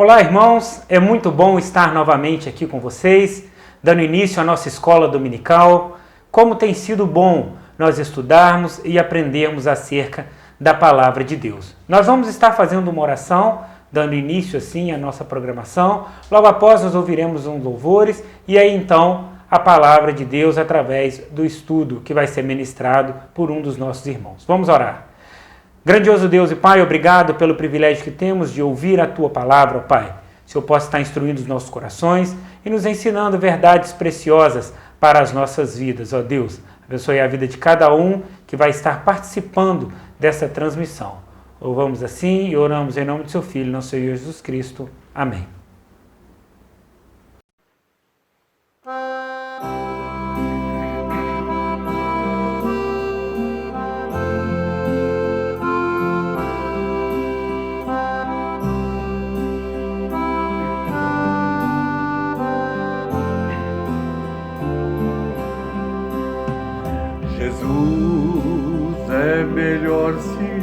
Olá, irmãos, é muito bom estar novamente aqui com vocês, dando início à nossa escola dominical. Como tem sido bom nós estudarmos e aprendermos acerca da palavra de Deus. Nós vamos estar fazendo uma oração, dando início assim à nossa programação. Logo após nós ouviremos uns louvores e aí então a palavra de Deus através do estudo que vai ser ministrado por um dos nossos irmãos. Vamos orar. Grandioso Deus e Pai, obrigado pelo privilégio que temos de ouvir a Tua palavra, ó Pai. Que o Senhor possa estar instruindo os nossos corações e nos ensinando verdades preciosas para as nossas vidas, ó Deus. Abençoe a vida de cada um que vai estar participando dessa transmissão. Louvamos assim e oramos em nome do Seu Filho, nosso Senhor Jesus Cristo. Amém. Jesus é melhor sim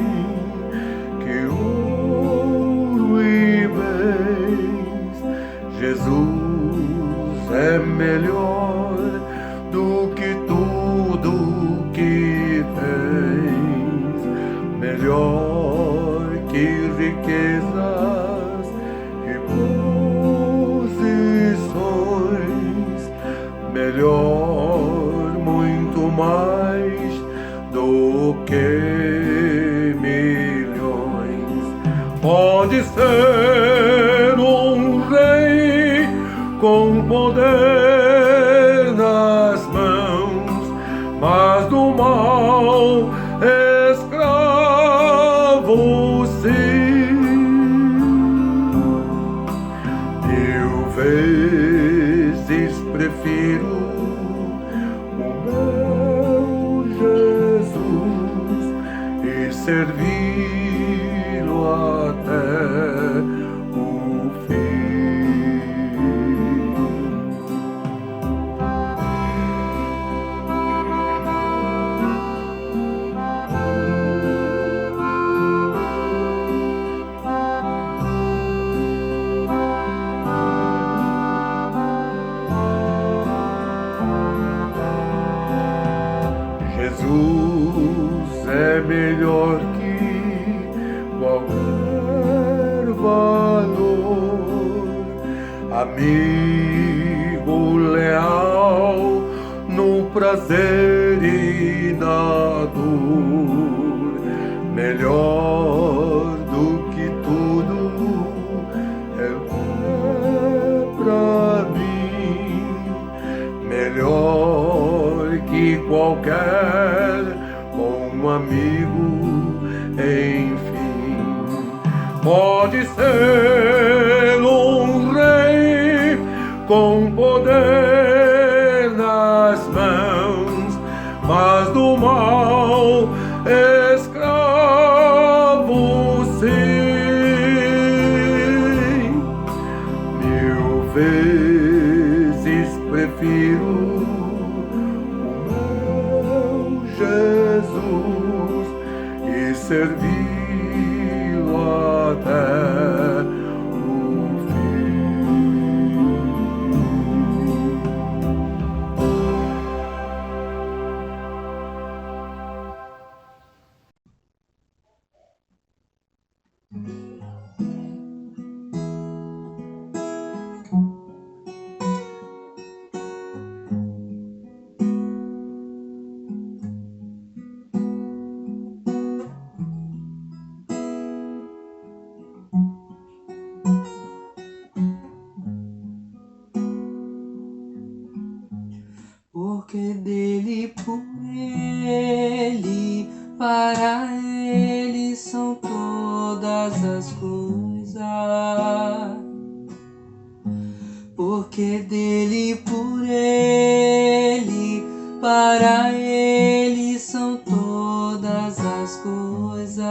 que ouro e bens. Jesus é melhor do que tudo que tens, melhor que riquezas e posições, melhor, muito mais do que milhões. Pode ser um rei com poder nas mãos, mas do mal escravo sim. Mil vezes prefiro servi-lo até o fim. Jesus é melhor que qualquer valor, amigo leal no prazer e na dor, melhor do que tudo é pra mim, melhor que qualquer amigo, enfim. Pode ser um rei com poder nas mãos, mas do mal escravo sim. Mil vezes prefiro servi-lo até o Porque dele, por ele, para ele são todas as coisas. Porque dele, por ele, para ele são todas as coisas.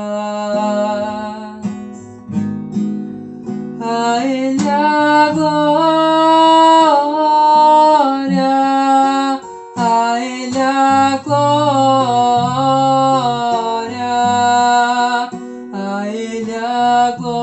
A ele a glória, a ele a glória, a ele a glória.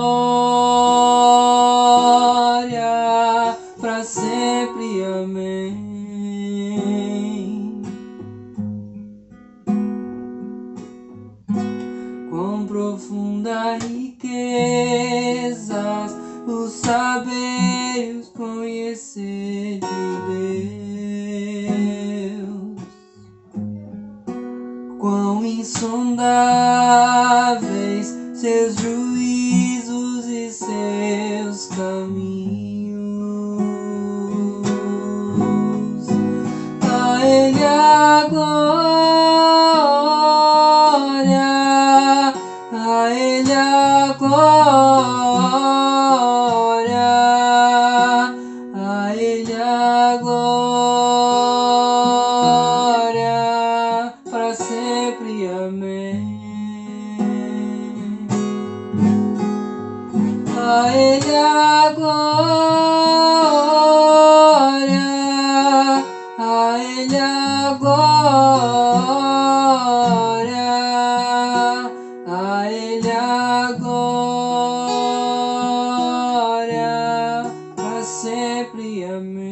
insondáveis seus juízos e seus caminhos. A Ele a glória, a Ele a glória, a Ele a glória, para sempre. Amém. A Ele a glória, a Ele a glória, a Ele a glória, para sempre. Amém.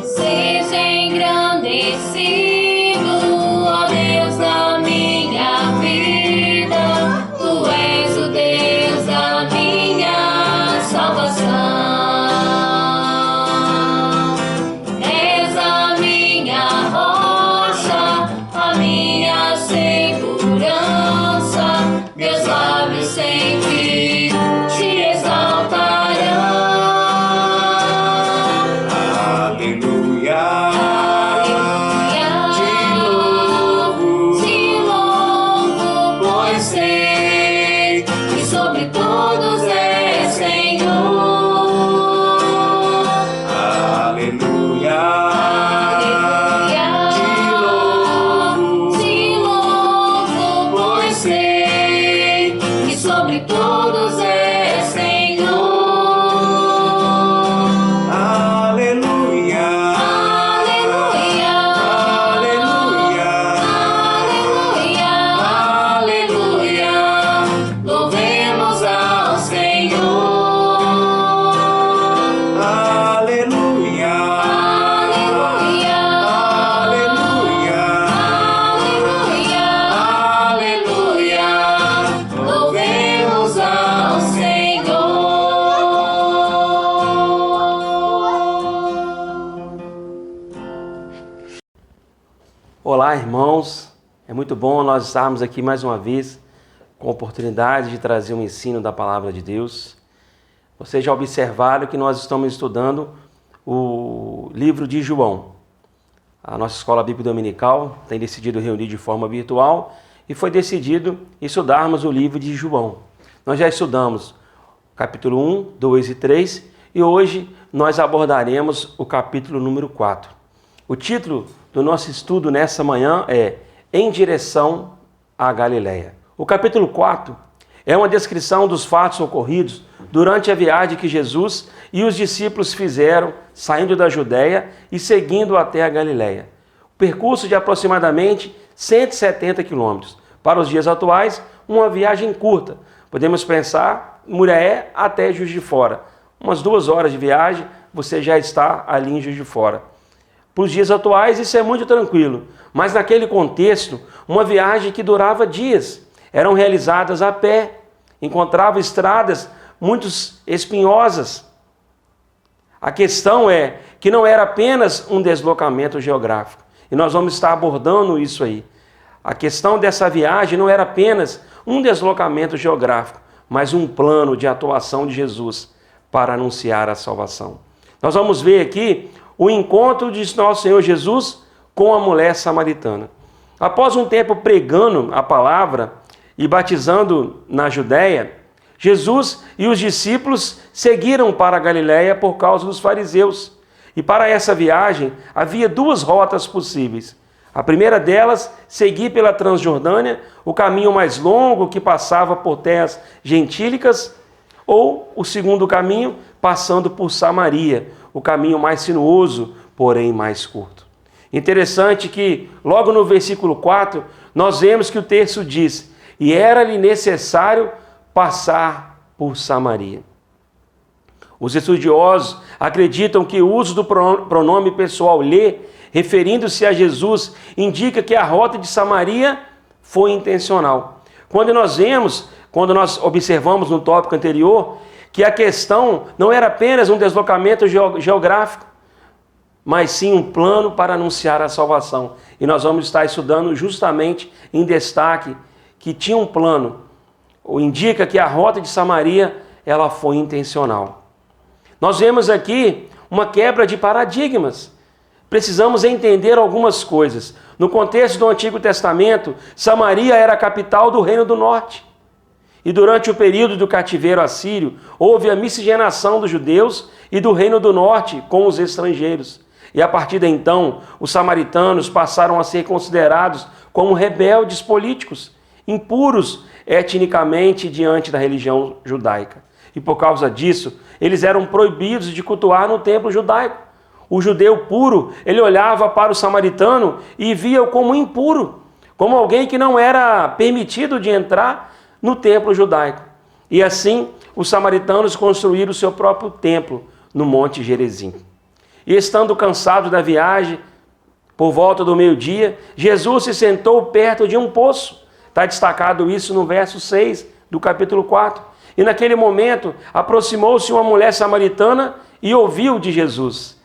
Seja engrandecido, ó Deus da minha vida. Tu és o Deus da minha salvação. És a minha rocha, a minha segurança. Meus lábios sempre te exaltarão. Aleluia. Te louvo, pois sei que sobre todos és Senhor. Aleluia. Te louvo, pois sei que sobre todos és Senhor. Aleluia. Aleluia. Aleluia. Aleluia, aleluia, louvemos ao Senhor. Aleluia. Aleluia, Aleluia. aleluia, aleluia, louvemos ao Senhor. Olá, irmãos. É muito bom nós estarmos aqui mais uma vez com a oportunidade de trazer um ensino da Palavra de Deus. Vocês já observaram que nós estamos estudando o livro de João. A nossa escola bíblica dominical tem decidido reunir de forma virtual e foi decidido estudarmos o livro de João. Nós já estudamos capítulo 1, 2 e 3 e hoje nós abordaremos o capítulo número 4. O título do nosso estudo nessa manhã é Em Direção à Galileia. O capítulo 4 é uma descrição dos fatos ocorridos durante a viagem que Jesus e os discípulos fizeram saindo da Judéia e seguindo até a Galileia. O percurso de aproximadamente 170 quilômetros. Para os dias atuais, uma viagem curta. Podemos pensar Muriaé até Juiz de Fora. Umas 2 horas de viagem, você já está ali em Juiz de Fora. Para os dias atuais, isso é muito tranquilo. Mas naquele contexto, uma viagem que durava dias. Eram realizadas a pé. Encontrava estradas muito espinhosas. A questão é que não era apenas um deslocamento geográfico. E nós vamos estar abordando isso aí. A questão dessa viagem não era apenas um deslocamento geográfico, mas um plano de atuação de Jesus para anunciar a salvação. Nós vamos ver aqui o encontro de nosso Senhor Jesus com a mulher samaritana. Após um tempo pregando a palavra e batizando na Judéia, Jesus e os discípulos seguiram para a Galileia por causa dos fariseus. E para essa viagem havia 2 rotas possíveis. A primeira delas, seguir pela Transjordânia, o caminho mais longo que passava por terras gentílicas, ou o segundo caminho, passando por Samaria, o caminho mais sinuoso, porém mais curto. Interessante que, logo no versículo 4, nós vemos que o texto diz: e era-lhe necessário passar por Samaria. Os estudiosos acreditam que o uso do pronome pessoal lhe, referindo-se a Jesus, indica que a rota de Samaria foi intencional. Quando nós observamos no tópico anterior, que a questão não era apenas um deslocamento geográfico, mas sim um plano para anunciar a salvação. E nós vamos estar estudando justamente em destaque que tinha um plano. Indica que a rota de Samaria ela foi intencional. Nós vemos aqui uma quebra de paradigmas. Precisamos entender algumas coisas. No contexto do Antigo Testamento, Samaria era a capital do Reino do Norte. E durante o período do cativeiro assírio, houve a miscigenação dos judeus e do Reino do Norte com os estrangeiros. E a partir de então, os samaritanos passaram a ser considerados como rebeldes políticos, impuros etnicamente diante da religião judaica. E por causa disso, eles eram proibidos de cultuar no templo judaico. O judeu puro, ele olhava para o samaritano e via-o como impuro, como alguém que não era permitido de entrar no templo judaico. E assim, os samaritanos construíram o seu próprio templo no Monte Gerizim. E estando cansado da viagem, por volta do meio-dia, Jesus se sentou perto de um poço. Está destacado isso no verso 6 do capítulo 4. E naquele momento, aproximou-se uma mulher samaritana e ouviu de Jesus.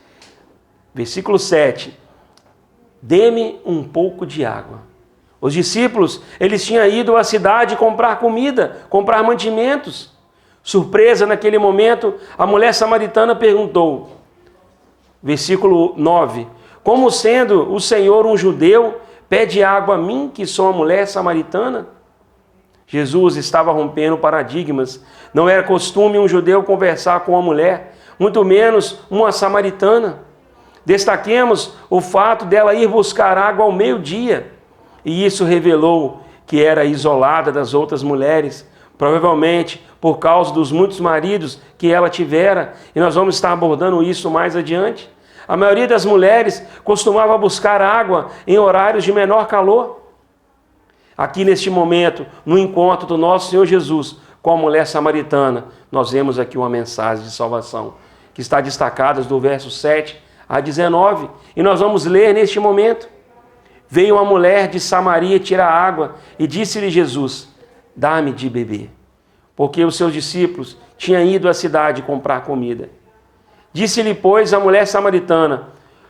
Versículo 7. Dê-me um pouco de água. Os discípulos, eles tinham ido à cidade comprar comida, comprar mantimentos. Surpresa naquele momento, a mulher samaritana perguntou, versículo 9, como sendo o Senhor um judeu, pede água a mim, que sou uma mulher samaritana? Jesus estava rompendo paradigmas. Não era costume um judeu conversar com uma mulher, muito menos uma samaritana. Destaquemos o fato dela ir buscar água ao meio-dia. E isso revelou que era isolada das outras mulheres, provavelmente por causa dos muitos maridos que ela tivera. E nós vamos estar abordando isso mais adiante. A maioria das mulheres costumava buscar água em horários de menor calor. Aqui neste momento, no encontro do nosso Senhor Jesus com a mulher samaritana, nós vemos aqui uma mensagem de salvação, que está destacada do verso 7 a 19. E nós vamos ler neste momento. Veio uma mulher de Samaria tirar água e disse-lhe Jesus, dá-me de beber. Porque os seus discípulos tinham ido à cidade comprar comida. Disse-lhe, pois, a mulher samaritana,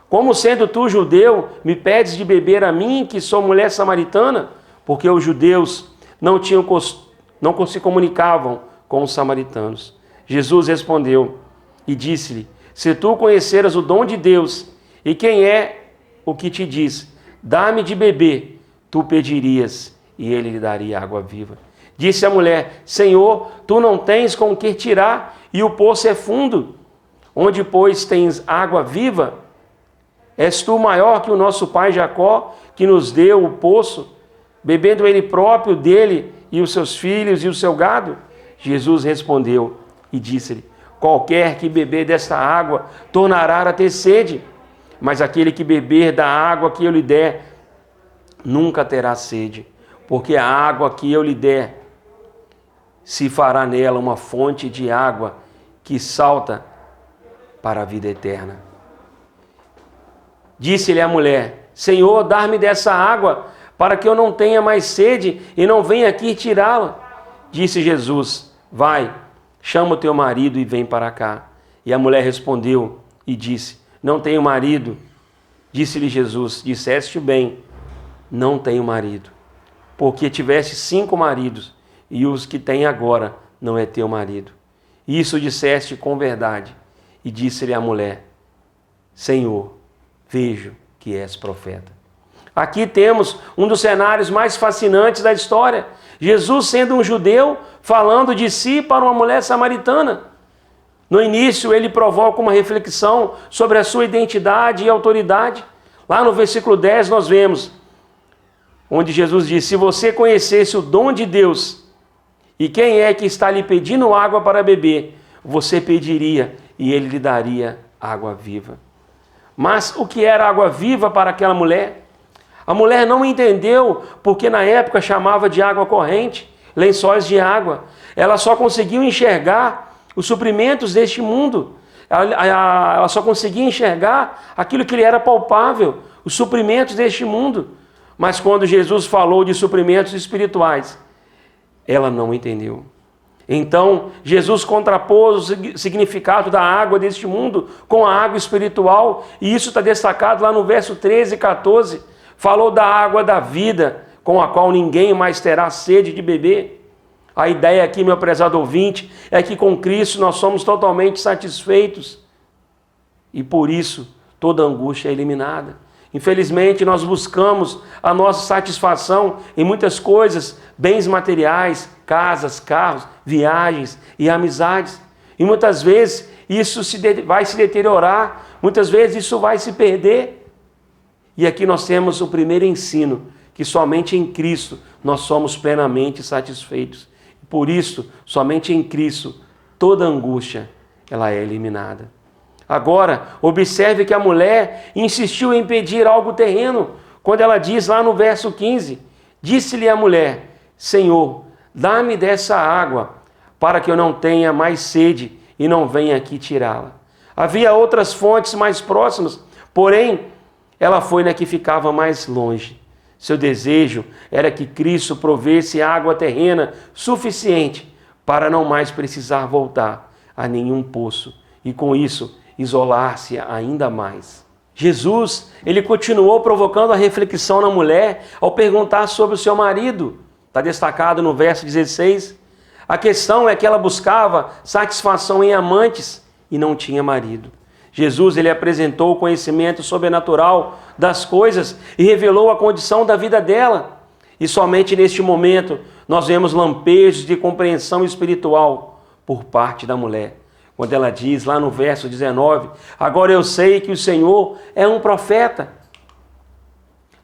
como sendo tu judeu, me pedes de beber a mim, que sou mulher samaritana? Porque os judeus não se comunicavam com os samaritanos. Jesus respondeu e disse-lhe, se tu conheceras o dom de Deus, e quem é o que te diz, dá-me de beber, tu pedirias, e ele lhe daria água viva. Disse a mulher, Senhor, tu não tens com que tirar, e o poço é fundo. Onde, pois, tens água viva? És tu maior que o nosso pai Jacó, que nos deu o poço, bebendo ele próprio dele e os seus filhos e o seu gado? Jesus respondeu e disse-lhe, qualquer que beber desta água tornará a ter sede, mas aquele que beber da água que eu lhe der nunca terá sede, porque a água que eu lhe der se fará nela uma fonte de água que salta para a vida eterna. Disse-lhe a mulher, Senhor, dar-me dessa água, para que eu não tenha mais sede e não venha aqui tirá-la. Disse Jesus, vai, chama o teu marido e vem para cá. E a mulher respondeu e disse, não tenho marido. Disse-lhe Jesus, disseste bem, não tenho marido, porque tiveste 5 maridos, e os que tem agora não é teu marido. Isso disseste com verdade. E disse-lhe a mulher, Senhor, vejo que és profeta. Aqui temos um dos cenários mais fascinantes da história. Jesus sendo um judeu, falando de si para uma mulher samaritana. No início, ele provoca uma reflexão sobre a sua identidade e autoridade. Lá no versículo 10 nós vemos, onde Jesus diz, se você conhecesse o dom de Deus, e quem é que está lhe pedindo água para beber, você pediria e ele lhe daria água viva. Mas o que era água viva para aquela mulher? A mulher não entendeu, porque na época chamava de água corrente, lençóis de água. Ela só conseguiu enxergar os suprimentos deste mundo. Ela só conseguia enxergar aquilo que lhe era palpável, os suprimentos deste mundo. Mas quando Jesus falou de suprimentos espirituais, ela não entendeu. Então, Jesus contrapôs o significado da água deste mundo com a água espiritual, e isso está destacado lá no verso 13 e 14. Falou da água da vida, com a qual ninguém mais terá sede de beber. A ideia aqui, meu prezado ouvinte, é que com Cristo nós somos totalmente satisfeitos, e por isso toda angústia é eliminada. Infelizmente, nós buscamos a nossa satisfação em muitas coisas, bens materiais, casas, carros, viagens e amizades. E muitas vezes isso vai se deteriorar, muitas vezes isso vai se perder. E aqui nós temos o primeiro ensino, que somente em Cristo nós somos plenamente satisfeitos. Por isso, somente em Cristo, toda angústia ela é eliminada. Agora, observe que a mulher insistiu em pedir algo terreno, quando ela diz lá no verso 15, disse-lhe a mulher, Senhor, dá-me dessa água, para que eu não tenha mais sede e não venha aqui tirá-la. Havia outras fontes mais próximas, porém, ela foi na que ficava mais longe. Seu desejo era que Cristo provesse água terrena suficiente para não mais precisar voltar a nenhum poço, e com isso, isolar-se ainda mais. Jesus, ele continuou provocando a reflexão na mulher ao perguntar sobre o seu marido. Está destacado no verso 16. A questão é que ela buscava satisfação em amantes e não tinha marido. Jesus, ele apresentou o conhecimento sobrenatural das coisas e revelou a condição da vida dela. E somente neste momento nós vemos lampejos de compreensão espiritual por parte da mulher. Quando ela diz lá no verso 19, agora eu sei que o Senhor é um profeta.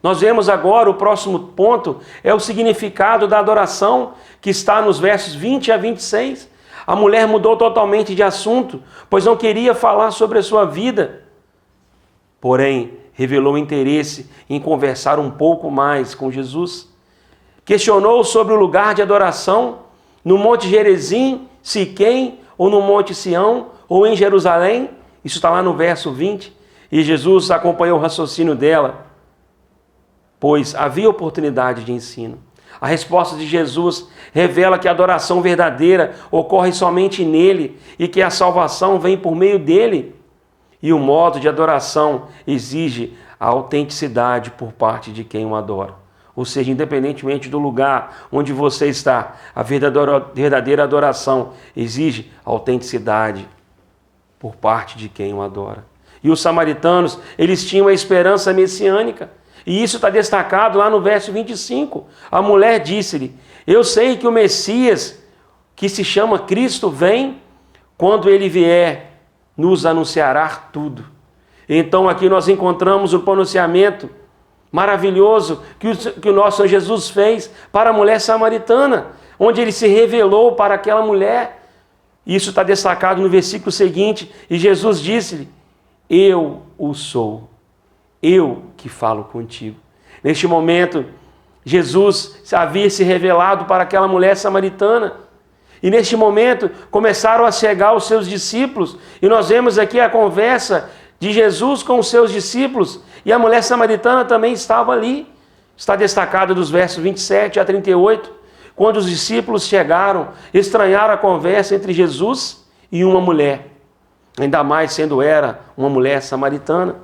Nós vemos agora o próximo ponto, é o significado da adoração, que está nos versos 20 a 26. A mulher mudou totalmente de assunto, pois não queria falar sobre a sua vida. Porém, revelou interesse em conversar um pouco mais com Jesus. Questionou sobre o lugar de adoração, no Monte Gerizim, Siquém, ou no Monte Sião, ou em Jerusalém. Isso está lá no verso 20. E Jesus acompanhou o raciocínio dela, pois havia oportunidade de ensino. A resposta de Jesus revela que a adoração verdadeira ocorre somente nele e que a salvação vem por meio dele. E o modo de adoração exige a autenticidade por parte de quem o adora. Ou seja, independentemente do lugar onde você está, a verdadeira adoração exige autenticidade por parte de quem o adora. E os samaritanos, eles tinham a esperança messiânica. E isso está destacado lá no verso 25. A mulher disse-lhe, eu sei que o Messias, que se chama Cristo, vem, quando ele vier, nos anunciará tudo. Então aqui nós encontramos o pronunciamento maravilhoso que o nosso Senhor Jesus fez para a mulher samaritana, onde ele se revelou para aquela mulher. Isso está destacado no versículo seguinte, e Jesus disse-lhe, eu o sou, eu que falo contigo. Neste momento, Jesus havia se revelado para aquela mulher samaritana, e neste momento começaram a chegar os seus discípulos, e nós vemos aqui a conversa de Jesus com os seus discípulos, e a mulher samaritana também estava ali. Está destacado dos versos 27 a 38, quando os discípulos chegaram, estranharam a conversa entre Jesus e uma mulher, ainda mais sendo era uma mulher samaritana.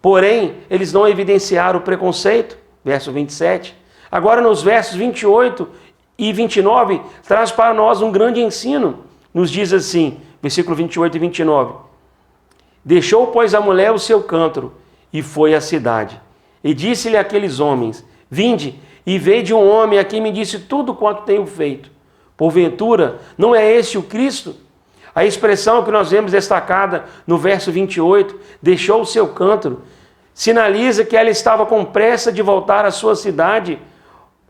Porém, eles não evidenciaram o preconceito, verso 27. Agora nos versos 28 e 29, traz para nós um grande ensino. Nos diz assim, versículo 28 e 29. Deixou, pois, a mulher o seu cântaro e foi à cidade. E disse-lhe aqueles homens, vinde e vede um homem a quem me disse tudo quanto tenho feito. Porventura, não é este o Cristo? A expressão que nós vemos destacada no verso 28, deixou o seu cântaro, sinaliza que ela estava com pressa de voltar à sua cidade,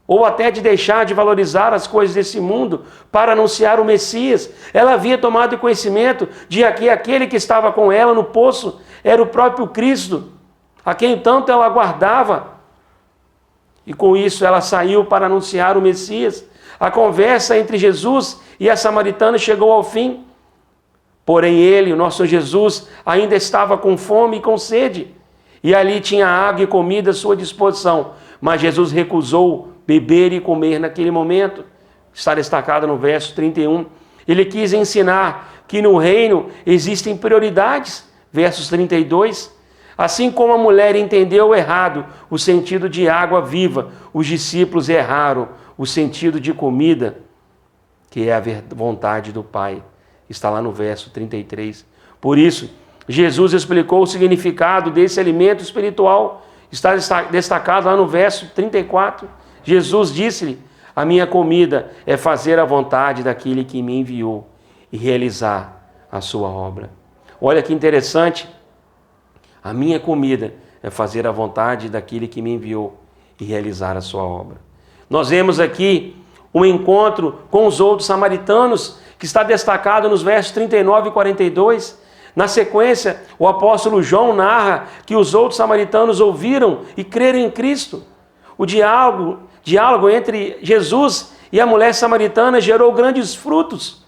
ou até de deixar de valorizar as coisas desse mundo para anunciar o Messias. Ela havia tomado conhecimento de que aquele que estava com ela no poço era o próprio Cristo, a quem tanto ela aguardava. E com isso ela saiu para anunciar o Messias. A conversa entre Jesus e a samaritana chegou ao fim. Porém ele, o nosso Senhor Jesus, ainda estava com fome e com sede. E ali tinha água e comida à sua disposição. Mas Jesus recusou beber e comer naquele momento. Está destacado no verso 31. Ele quis ensinar que no reino existem prioridades. Versos 32. Assim como a mulher entendeu errado o sentido de água viva, os discípulos erraram o sentido de comida, que é a vontade do Pai. Está lá no verso 33. Por isso, Jesus explicou o significado desse alimento espiritual. Está destacado lá no verso 34. Jesus disse-lhe: a minha comida é fazer a vontade daquele que me enviou e realizar a sua obra. Olha que interessante. A minha comida é fazer a vontade daquele que me enviou e realizar a sua obra. Nós vemos aqui um encontro com os outros samaritanos, que está destacado nos versos 39 e 42. Na sequência, o apóstolo João narra que os outros samaritanos ouviram e creram em Cristo. O diálogo entre Jesus e a mulher samaritana gerou grandes frutos.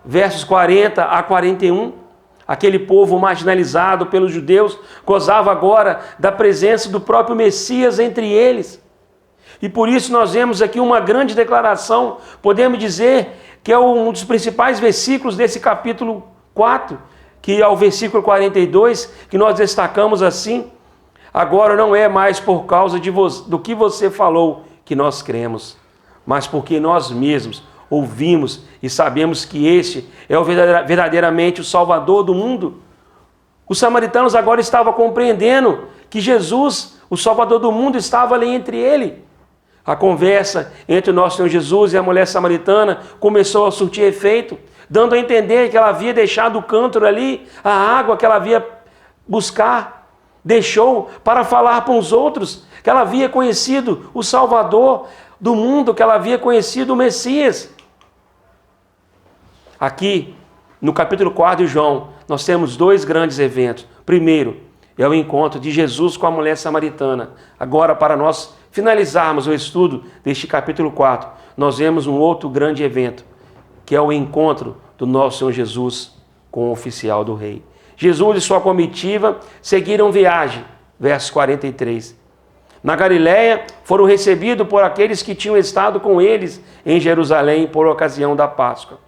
Versos 40 a 41. Aquele povo marginalizado pelos judeus gozava agora da presença do próprio Messias entre eles. E por isso nós vemos aqui uma grande declaração. Podemos dizer que é um dos principais versículos desse capítulo 4, que é o versículo 42, que nós destacamos assim: agora não é mais por causa do que você falou que nós cremos, mas porque nós mesmos ouvimos e sabemos que este é verdadeiramente o Salvador do mundo. Os samaritanos agora estavam compreendendo que Jesus, o Salvador do mundo, estava ali entre ele. A conversa entre o nosso Senhor Jesus e a mulher samaritana começou a surtir efeito, dando a entender que ela havia deixado o cântaro ali, a água que ela havia buscar, deixou para falar para os outros, que ela havia conhecido o Salvador do mundo, que ela havia conhecido o Messias. Aqui, no capítulo 4 de João, nós temos dois grandes eventos. Primeiro, é o encontro de Jesus com a mulher samaritana. Agora, para nós finalizarmos o estudo deste capítulo 4, nós vemos um outro grande evento, que é o encontro do nosso Senhor Jesus com o oficial do rei. Jesus e sua comitiva seguiram viagem, verso 43. Na Galiléia, foram recebidos por aqueles que tinham estado com eles em Jerusalém por ocasião da Páscoa.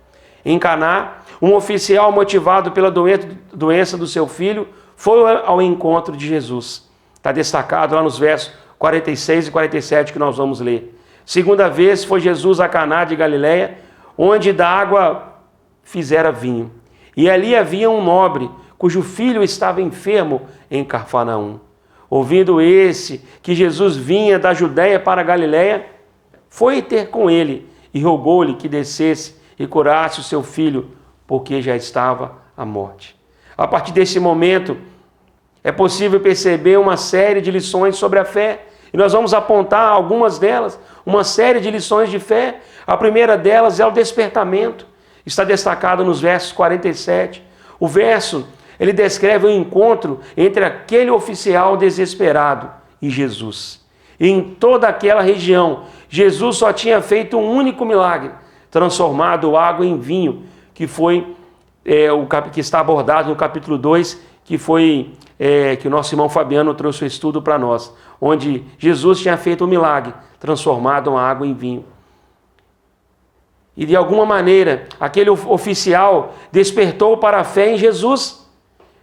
Em Caná, um oficial motivado pela doença do seu filho foi ao encontro de Jesus. Está destacado lá nos versos 46 e 47 que nós vamos ler. Segunda vez foi Jesus a Caná de Galiléia, onde da água fizera vinho. E ali havia um nobre, cujo filho estava enfermo em Cafarnaum. Ouvindo que Jesus vinha da Judéia para a Galiléia, foi ter com ele e rogou-lhe que descesse e curasse o seu filho, porque já estava à morte. A partir desse momento, é possível perceber uma série de lições sobre a fé. E nós vamos apontar algumas delas, uma série de lições de fé. A primeira delas é o despertamento. Está destacado nos versos 47. O verso, ele descreve o encontro entre aquele oficial desesperado e Jesus. E em toda aquela região, Jesus só tinha feito um único milagre, transformado água em vinho, que foi que está abordado no capítulo 2, que foi que o nosso irmão Fabiano trouxe o estudo para nós, onde Jesus tinha feito um milagre, transformado a água em vinho. E de alguma maneira, aquele oficial despertou para a fé em Jesus,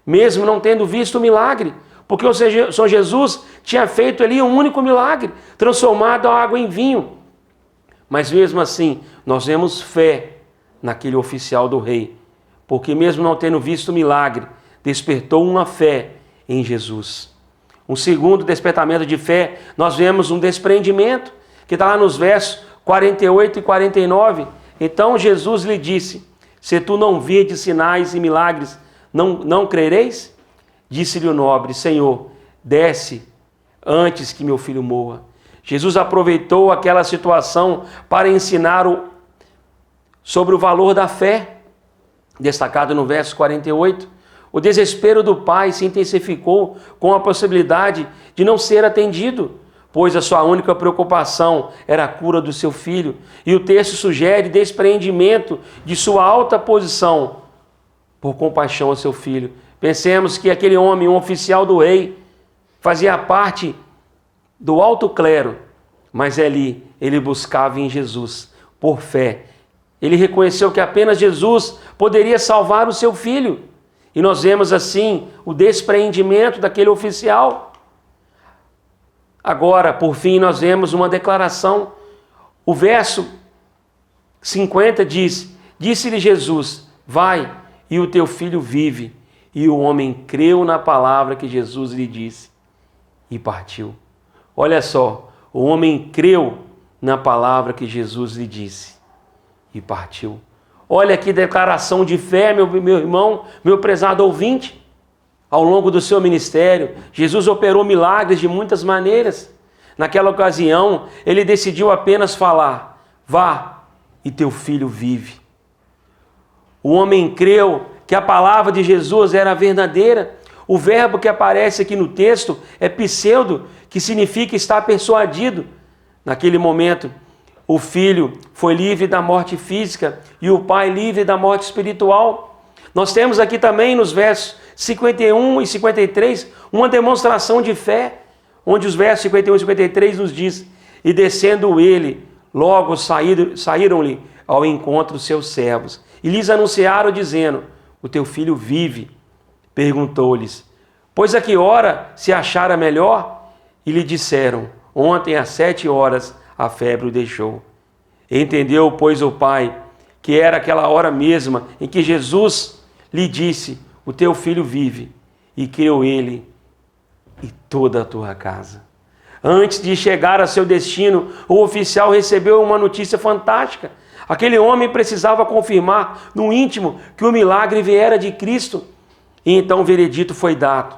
mesmo não tendo visto o milagre, porque o Senhor Jesus tinha feito ali um único milagre, transformado a água em vinho. Mas mesmo assim, nós vemos fé naquele oficial do rei, porque mesmo não tendo visto o milagre, despertou uma fé em Jesus. Um segundo despertamento de fé, nós vemos um desprendimento, que está lá nos versos 48 e 49. Então Jesus lhe disse: se tu não virdes sinais e milagres, não crereis? Disse-lhe o nobre: Senhor, desce antes que meu filho morra. Jesus aproveitou aquela situação para ensinar sobre o valor da fé, destacado no verso 48. O desespero do pai se intensificou com a possibilidade de não ser atendido, pois a sua única preocupação era a cura do seu filho. E o texto sugere despreendimento de sua alta posição por compaixão ao seu filho. Pensemos que aquele homem, um oficial do rei, fazia parte do alto clero, mas ali ele buscava em Jesus, por fé. Ele reconheceu que apenas Jesus poderia salvar o seu filho. E nós vemos assim o despreendimento daquele oficial. Agora, por fim, nós vemos uma declaração. O verso 50 diz: disse-lhe Jesus, vai, e o teu filho vive. E o homem creu na palavra que Jesus lhe disse e partiu. Olha só, o homem creu na palavra que Jesus lhe disse e partiu. Olha que declaração de fé, meu irmão, meu prezado ouvinte. Ao longo do seu ministério, Jesus operou milagres de muitas maneiras. Naquela ocasião, ele decidiu apenas falar: vá, e teu filho vive. O homem creu que a palavra de Jesus era verdadeira. O verbo que aparece aqui no texto é pseudo, que significa estar persuadido. Naquele momento, o filho foi livre da morte física e o pai livre da morte espiritual. Nós temos aqui também nos versos 51 e 53 uma demonstração de fé, onde os versos 51 e 53 nos diz: e descendo ele, logo saíram-lhe ao encontro seus servos e lhes anunciaram dizendo: o teu filho vive. Perguntou-lhes: pois a que hora se achara melhor? E lhe disseram: ontem às 7 horas a febre o deixou. Entendeu, pois, o pai que era aquela hora mesma em que Jesus lhe disse: o teu filho vive, e creu ele e toda a tua casa. Antes de chegar a seu destino, o oficial recebeu uma notícia fantástica. Aquele homem precisava confirmar no íntimo que o milagre viera de Cristo. E então o veredito foi dado.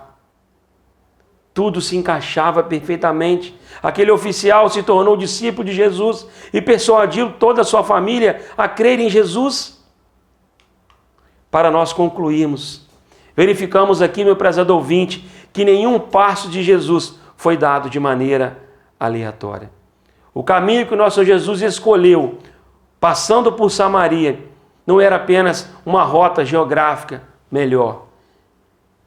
Tudo se encaixava perfeitamente. Aquele oficial se tornou discípulo de Jesus e persuadiu toda a sua família a crer em Jesus. Para nós concluirmos, verificamos aqui, meu prezado ouvinte, que nenhum passo de Jesus foi dado de maneira aleatória. O caminho que o nosso Jesus escolheu, passando por Samaria, não era apenas uma rota geográfica melhor.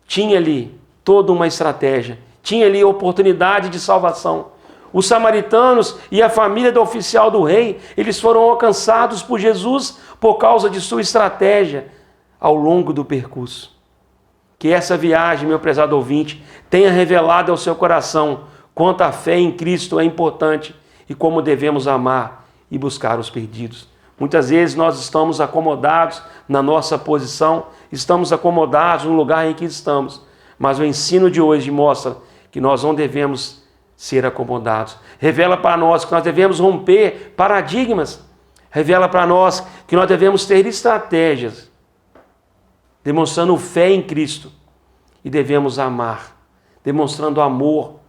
Tinha ali toda uma estratégia, tinha ali oportunidade de salvação. Os samaritanos e a família do oficial do rei, eles foram alcançados por Jesus por causa de sua estratégia ao longo do percurso. Que essa viagem, meu prezado ouvinte, tenha revelado ao seu coração quanto a fé em Cristo é importante e como devemos amar e buscar os perdidos. Muitas vezes nós estamos acomodados na nossa posição, estamos acomodados no lugar em que estamos, mas o ensino de hoje mostra que nós não devemos ser acomodados. Revela para nós que nós devemos romper paradigmas, revela para nós que nós devemos ter estratégias, demonstrando fé em Cristo, e devemos amar, demonstrando amor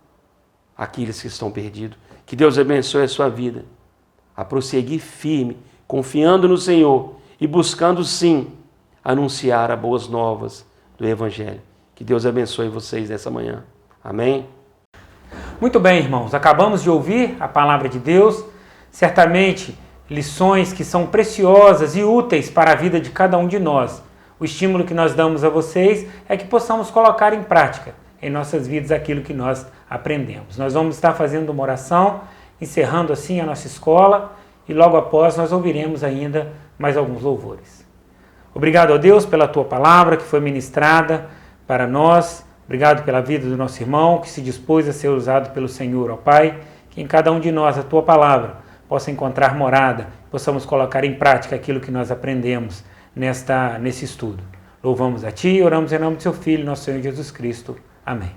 àqueles que estão perdidos. Que Deus abençoe a sua vida, a prosseguir firme, confiando no Senhor e buscando sim anunciar as boas novas do Evangelho. Que Deus abençoe vocês nessa manhã. Amém? Muito bem, irmãos. Acabamos de ouvir a palavra de Deus. Certamente, lições que são preciosas e úteis para a vida de cada um de nós. O estímulo que nós damos a vocês é que possamos colocar em prática em nossas vidas aquilo que nós aprendemos. Nós vamos estar fazendo uma oração, encerrando assim a nossa escola, e logo após nós ouviremos ainda mais alguns louvores. Obrigado a Deus pela tua palavra que foi ministrada para nós. Obrigado pela vida do nosso irmão que se dispôs a ser usado pelo Senhor, ó Pai. Que em cada um de nós a tua palavra possa encontrar morada, possamos colocar em prática aquilo que nós aprendemos nesse estudo. Louvamos a Ti e oramos em nome do Seu Filho, nosso Senhor Jesus Cristo. Amém.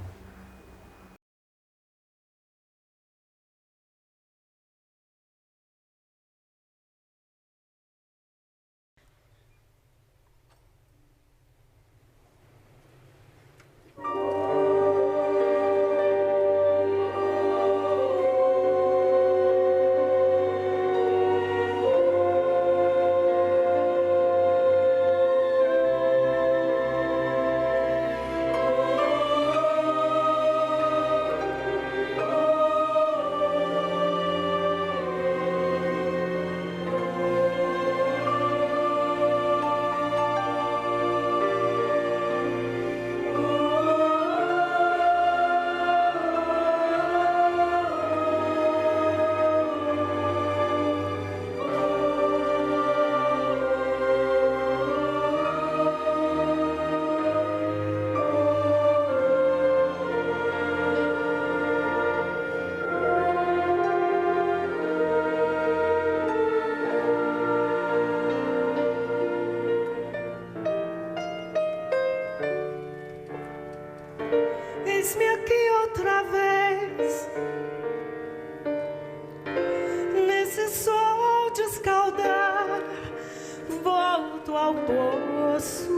Eis-me aqui outra vez, nesse sol de escaldar, volto ao poço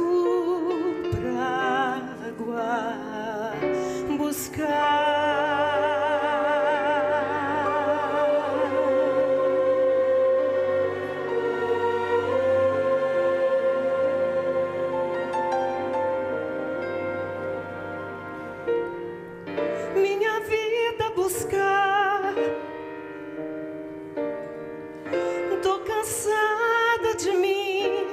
pra água buscar. Minha vida buscar, tô cansada de mim.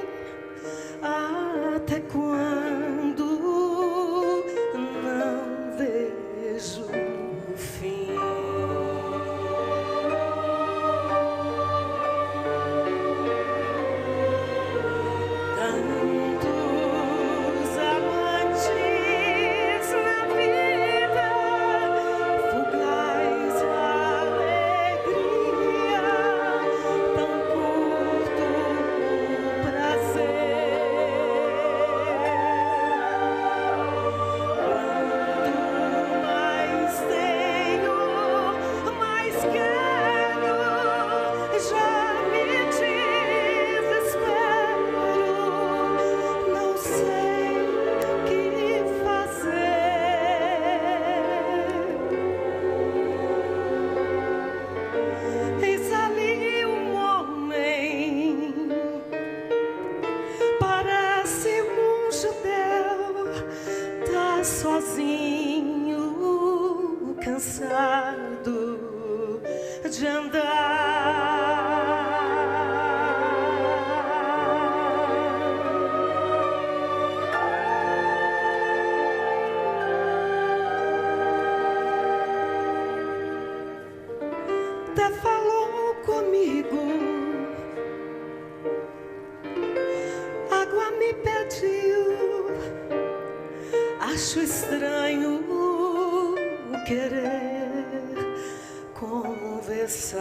Até quando não vejo o fim? Tantos amantes na vida, fugaz alegria, tão curto o prazer. Quanto mais tenho, mais quero, já me desespero, não sei o que fazer. Eis ali um homem, parece um judeu, tá sozinho, cansado de andar. Até falou comigo, água me pediu. Acho estranho querer conversar.